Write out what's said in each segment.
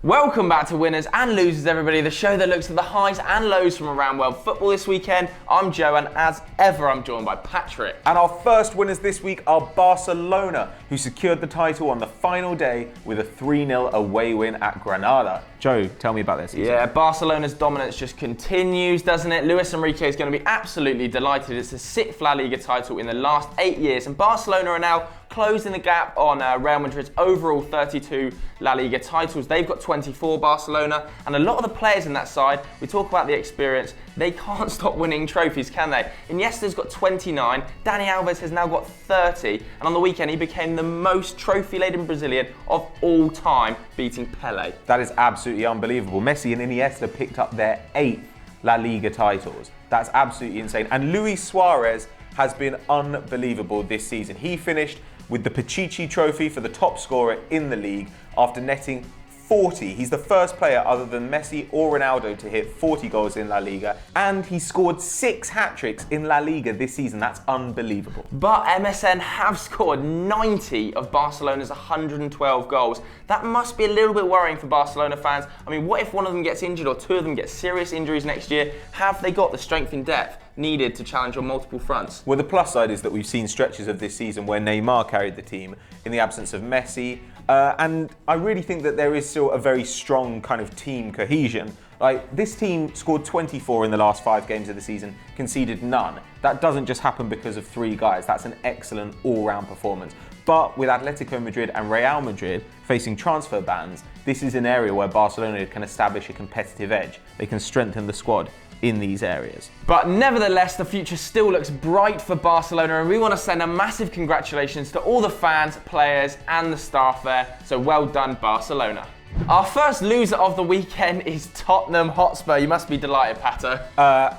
Welcome back to Winners and Losers, everybody, the show that looks at the highs and lows from around world football this weekend. I'm Joe, and as ever, I'm joined by Patrick. And our first winners this week are Barcelona, who secured the title on the final day with a 3-0 away win at Granada. Joe, tell me about this season. Yeah, Barcelona's dominance just continues, doesn't it? Luis Enrique is going to be absolutely delighted. It's the 6th La Liga title in the last 8 years, and Barcelona are now closing the gap on Real Madrid's overall 32 La Liga titles. They've got 24, Barcelona, and a lot of the players in that side, we talk about the experience, they can't stop winning trophies, can they? Iniesta's got 29, Dani Alves has now got 30, and on the weekend he became the most trophy-laden Brazilian of all time, beating Pelé. That is absolutely unbelievable. Messi and Iniesta picked up their 8th La Liga titles. That's absolutely insane. And Luis Suarez has been unbelievable this season. He finished with the Pichichi Trophy for the top scorer in the league after netting 40. He's the first player other than Messi or Ronaldo to hit 40 goals in La Liga, and he scored 6 hat-tricks in La Liga this season. That's unbelievable. But MSN have scored 90 of Barcelona's 112 goals. That must be a little bit worrying for Barcelona fans. I mean, what if one of them gets injured or two of them get serious injuries next year? Have they got the strength and depth needed to challenge on multiple fronts? Well, the plus side is that we've seen stretches of this season where Neymar carried the team in the absence of Messi, and I really think that there is still a very strong kind of team cohesion. Like, this team scored 24 in the last 5 games of the season, conceded none. That doesn't just happen because of 3 guys. That's an excellent all-round performance. But with Atletico Madrid and Real Madrid facing transfer bans, this is an area where Barcelona can establish a competitive edge. They can strengthen the squad in these areas. But nevertheless, the future still looks bright for Barcelona, and we want to send a massive congratulations to all the fans, players and the staff there. So well done, Barcelona. Our first loser of the weekend is Tottenham Hotspur. You must be delighted, Pato.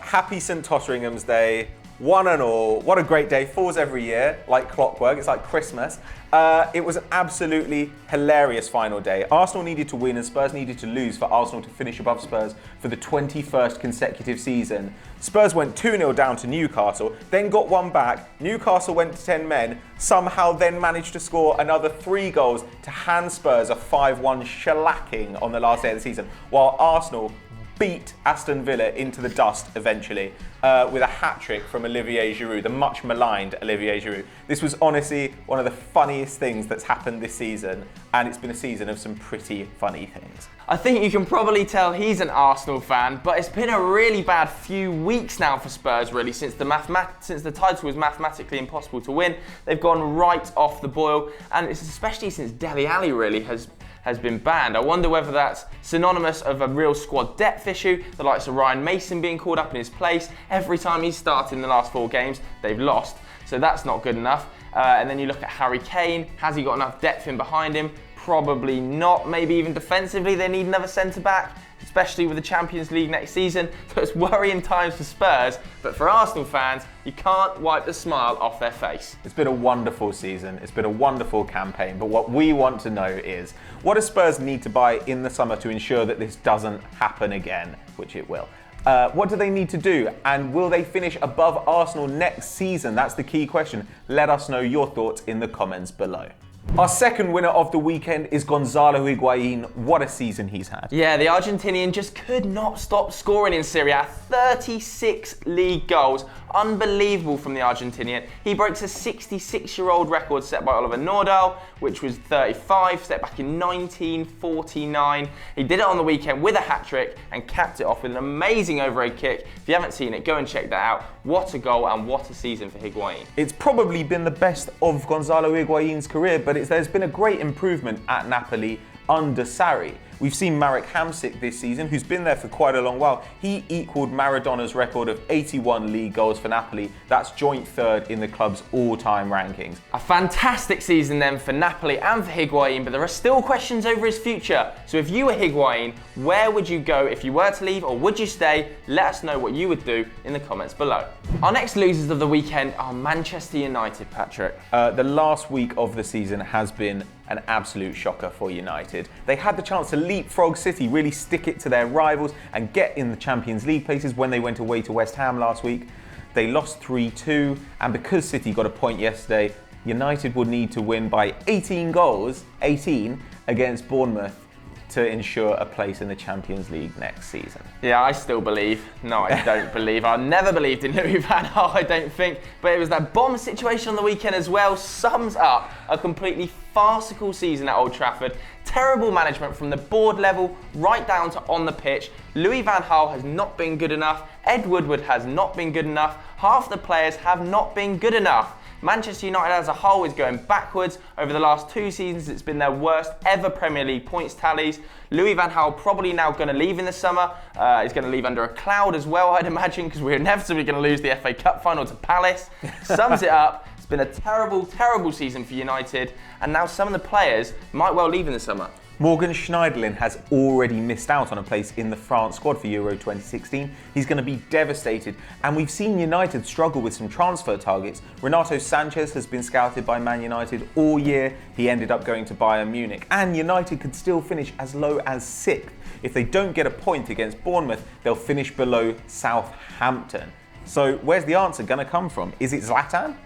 Happy St Totteringham's Day. One and all, what a great day. Falls every year, like clockwork. It's like Christmas. It was an absolutely hilarious final day. Arsenal needed to win and Spurs needed to lose for Arsenal to finish above Spurs for the 21st consecutive season. Spurs went 2-0 down to Newcastle, then got one back. Newcastle went to 10 men, somehow then managed to score another 3 goals to hand Spurs a 5-1 shellacking on the last day of the season, while Arsenal beat Aston Villa into the dust eventually with a hat-trick from Olivier Giroud, the much maligned Olivier Giroud. This was honestly one of the funniest things that's happened this season, and it's been a season of some pretty funny things. I think you can probably tell he's an Arsenal fan, but it's been a really bad few weeks now for Spurs, really, since the title was mathematically impossible to win. They've gone right off the boil, and it's especially since Dele Alli really has been banned. I wonder whether that's synonymous of a real squad depth issue, the likes of Ryan Mason being called up in his place. Every time he's started in the last 4 games, they've lost, so that's not good enough. And then you look at Harry Kane, has he got enough depth in behind him? Probably not. Maybe even defensively they need another centre-back, especially with the Champions League next season. So it's worrying times for Spurs, but for Arsenal fans, you can't wipe the smile off their face. It's been a wonderful season, it's been a wonderful campaign, but what we want to know is, what does Spurs need to buy in the summer to ensure that this doesn't happen again, which it will? What do they need to do, and will they finish above Arsenal next season? That's the key question. Let us know your thoughts in the comments below. Our second winner of the weekend is Gonzalo Higuaín. What a season he's had. Yeah, the Argentinian just could not stop scoring in Serie A. 36 league goals. Unbelievable from the Argentinian. He breaks a 66-year-old record set by Oliver Nordahl, which was 35, set back in 1949. He did it on the weekend with a hat-trick and capped it off with an amazing overhead kick. If you haven't seen it, go and check that out. What a goal and what a season for Higuaín. It's probably been the best of Gonzalo Higuaín's career, but there's been a great improvement at Napoli under Sarri. We've seen Marek Hamsik this season, who's been there for quite a long while. He equalled Maradona's record of 81 league goals for Napoli. That's joint 3rd in the club's all-time rankings. A fantastic season then for Napoli and for Higuaín, but there are still questions over his future. So if you were Higuaín, where would you go if you were to leave, or would you stay? Let us know what you would do in the comments below. Our next losers of the weekend are Manchester United, Patrick. The last week of the season has been an absolute shocker for United. They had the chance to leapfrog City, really stick it to their rivals and get in the Champions League places when they went away to West Ham last week. They lost 3-2, and because City got a point yesterday, United would need to win by 18 goals, 18, against Bournemouth to ensure a place in the Champions League next season. Yeah, I still believe. No, I don't believe. I never believed in Louis van Gaal, I don't think. But it was that bomb situation on the weekend as well. Sums up a completely farcical season at Old Trafford. Terrible management from the board level right down to on the pitch. Louis van Gaal has not been good enough. Ed Woodward has not been good enough. Half the players have not been good enough. Manchester United as a whole is going backwards. Over the last 2 seasons, it's been their worst ever Premier League points tallies. Louis van Gaal probably now going to leave in the summer. He's going to leave under a cloud as well, I'd imagine, because we're inevitably going to lose the FA Cup final to Palace. Sums it up. It's been a terrible, terrible season for United. And now some of the players might well leave in the summer. Morgan Schneiderlin has already missed out on a place in the France squad for Euro 2016. He's going to be devastated. And we've seen United struggle with some transfer targets. Renato Sanchez has been scouted by Man United all year. He ended up going to Bayern Munich. And United could still finish as low as 6th. If they don't get a point against Bournemouth, they'll finish below Southampton. So where's the answer going to come from? Is it Zlatan?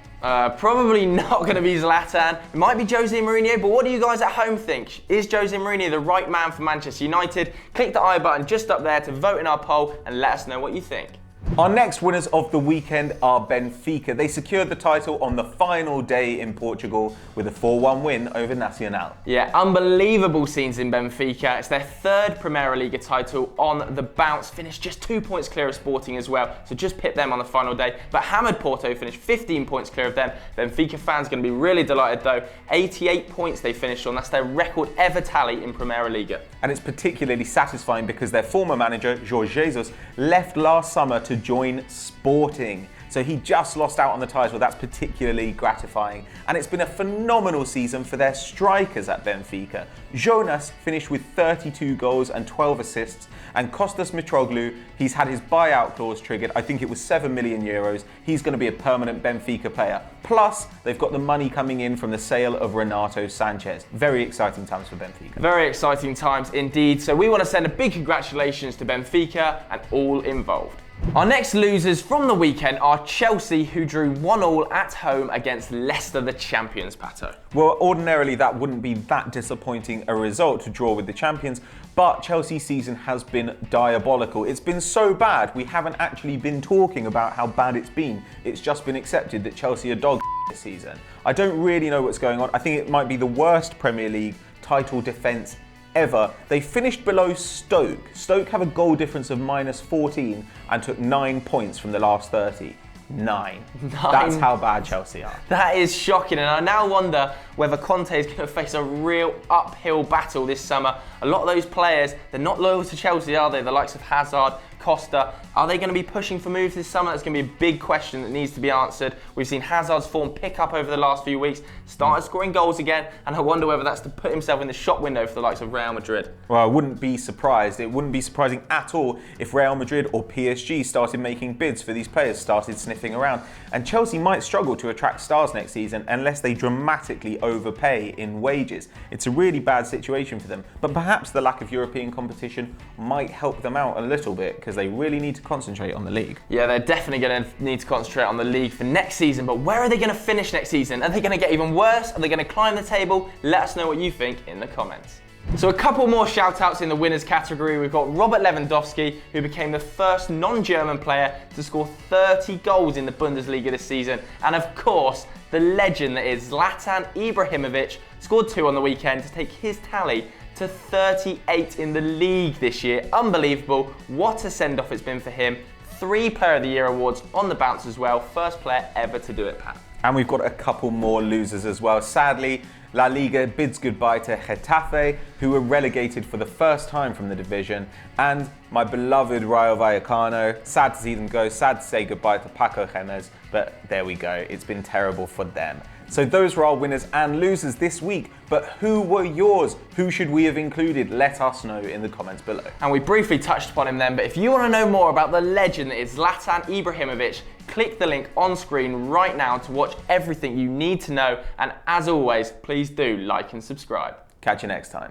Probably not going to be Zlatan. It might be Jose Mourinho, but what do you guys at home think? Is Jose Mourinho the right man for Manchester United? Click the I button just up there to vote in our poll and let us know what you think. Our next winners of the weekend are Benfica. They secured the title on the final day in Portugal with a 4-1 win over Nacional. Yeah, unbelievable scenes in Benfica. It's their 3rd Primeira Liga title on the bounce. Finished just 2 points clear of Sporting as well, so just pipped them on the final day. But hammered Porto, finished 15 points clear of them. Benfica fans going to be really delighted though. 88 points they finished on. That's their record ever tally in Primeira Liga. And it's particularly satisfying because their former manager, Jorge Jesus, left last summer to join Sporting. So he just lost out on the title. That's particularly gratifying. And it's been a phenomenal season for their strikers at Benfica. Jonas finished with 32 goals and 12 assists. And Kostas Mitroglou, he's had his buyout clause triggered. I think it was €7 million. He's going to be a permanent Benfica player. Plus, they've got the money coming in from the sale of Renato Sanchez. Very exciting times for Benfica. Very exciting times indeed. So we want to send a big congratulations to Benfica and all involved. Our next losers from the weekend are Chelsea, who drew 1-1 at home against Leicester, the champions, Pato. Well, ordinarily that wouldn't be that disappointing a result to draw with the champions, but Chelsea's season has been diabolical. It's been so bad, we haven't actually been talking about how bad it's been. It's just been accepted that Chelsea are dog this season. I don't really know what's going on. I think it might be the worst Premier League title defence ever. They finished below Stoke. Stoke have a goal difference of -14 and took 9 points from the last 30. 9. That's how bad Chelsea are. That is shocking, and I now wonder whether Conte is going to face a real uphill battle this summer. A lot of those players, they're not loyal to Chelsea, are they? The likes of Hazard, Costa. Are they going to be pushing for moves this summer? That's going to be a big question that needs to be answered. We've seen Hazard's form pick up over the last few weeks, started scoring goals again, and I wonder whether that's to put himself in the shop window for the likes of Real Madrid. Well, I wouldn't be surprised. It wouldn't be surprising at all if Real Madrid or PSG started making bids for these players, started sniffing around. And Chelsea might struggle to attract stars next season unless they dramatically overpay in wages. It's a really bad situation for them, but perhaps the lack of European competition might help them out a little bit because they really need to concentrate on the league. Yeah, they're definitely going to need to concentrate on the league for next season, but where are they going to finish next season? Are they going to get even worse? Are they going to climb the table? Let us know what you think in the comments. So a couple more shout-outs in the winners category. We've got Robert Lewandowski, who became the first non-German player to score 30 goals in the Bundesliga this season. And of course, the legend that is Zlatan Ibrahimovic scored 2 on the weekend to take his tally to 38 in the league this year. Unbelievable. What a send-off it's been for him. 3 Player of the Year awards on the bounce as well. First player ever to do it, Pat. And we've got a couple more losers as well. Sadly, La Liga bids goodbye to Getafe, who were relegated for the first time from the division. And my beloved Rayo Vallecano, sad to see them go, sad to say goodbye to Paco Gémez, but there we go. It's been terrible for them. So those were our winners and losers this week, but who were yours? Who should we have included? Let us know in the comments below. And we briefly touched upon him then, but if you want to know more about the legend that is Zlatan Ibrahimovic, click the link on screen right now to watch everything you need to know. And as always, please do like and subscribe. Catch you next time.